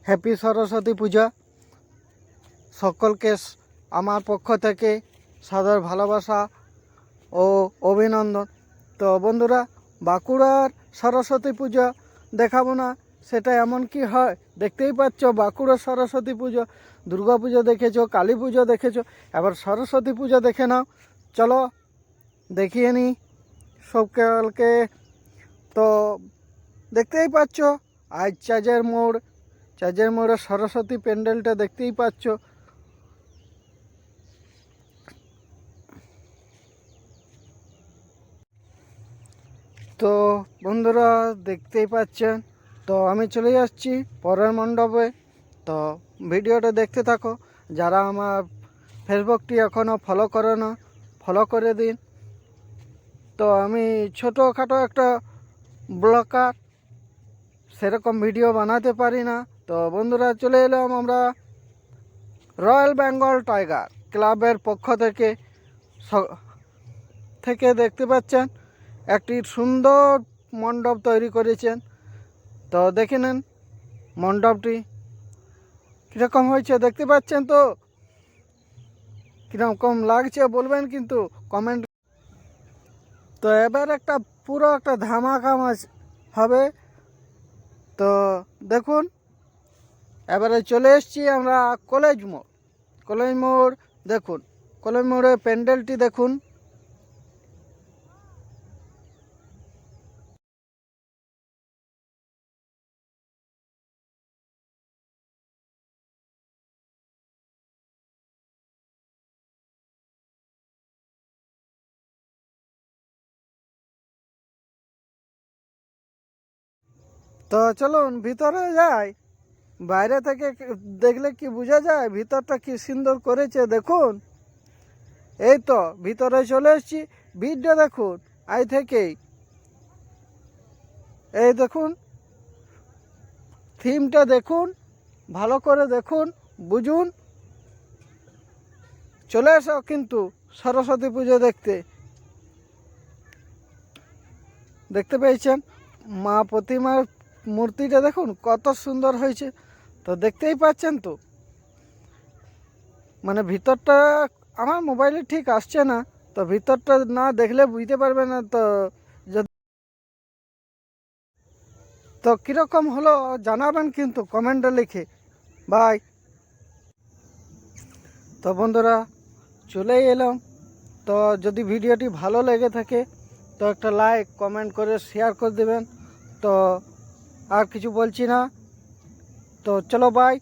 Happy Saraswati পূজা। সকলকে আমার পক্ষ থেকে সাদর ভালোবাসা ও অভিনন্দন। তো বন্ধুরা, বাঁকুড়ার সরস্বতী পূজা দেখাবো না সেটা এমন কি হয়? দেখতেই পাচ্ছ বাঁকুড়ার সরস্বতী পুজো, দুর্গা পুজো দেখেছো, কালী পুজো দেখেছো, এবার সরস্বতী পুজো দেখে নাও। চলো দেখিয়ে নিই সকলকে। তো দেখতেই পাচ্ছ আজ চার্জের মোড়ে সরস্বতী প্যান্ডেলটা দেখতেই পাচ্ছ। তো বন্ধুরা দেখতেই পাচ্ছেন, তো আমি চলে যাচ্ছি পরের মণ্ডপে। তো ভিডিওটা দেখতে থাকো। যারা আমার ফেসবুকটি এখনও ফলো করে না, ফলো করে দিন। তো আমি ছোটোখাটো একটা ব্লগার, সেরকম ভিডিও বানাতে পারি না। তো বন্ধুরা চলে এলাম আমরা রয়্যাল বেঙ্গল টাইগার ক্লাবের পক্ষ থেকে দেখতে পাচ্ছেন একটি সুন্দর মণ্ডপ তৈরি করেছেন। তো দেখে নেন মণ্ডপটি কীরকম হয়েছে, দেখতে পাচ্ছেন তো কীরকম লাগছে বলবেন কিন্তু কমেন্ট। তো এবার পুরো একটা ধামাকা হবে। তো দেখুন, এবারে চলে এসেছি আমরা কলেজ মোড়। দেখুন কলেজ মোড়ের প্যান্ডেলটি দেখুন। তো চলুন ভিতরে যাই। বাইরে থেকে দেখলে কি বোঝা যায় ভিতরটা কি সুন্দর করেছে দেখুন। এই তো ভিতরে চলে এসেছি, ভিড়টা দেখুন আই থেকেই। এই দেখুন থিমটা দেখুন, ভালো করে দেখুন, বুঝুন। চলে এসো কিন্তু সরস্বতী পুজো দেখতে পেয়েছেন মা প্রতিমার মূর্তিটা দেখুন কত সুন্দর হয়েছে। তো দেখতেই পাচ্ছেন তো, মানে ভিতরটা আমার মোবাইলে ঠিক আসছে না, তো ভিতরটা না দেখলে বুঝতে পারবে না। তো কীরকম হলো জানাবেন কিন্তু কমেন্টে লিখে। বাই। তো বন্ধুরা চলে এলাম। তো যদি ভিডিওটি ভালো লেগে থাকে তো একটা লাইক কমেন্ট করে শেয়ার করে দেবেন। তো আর কিছু বলছি না, তো চলো বাই।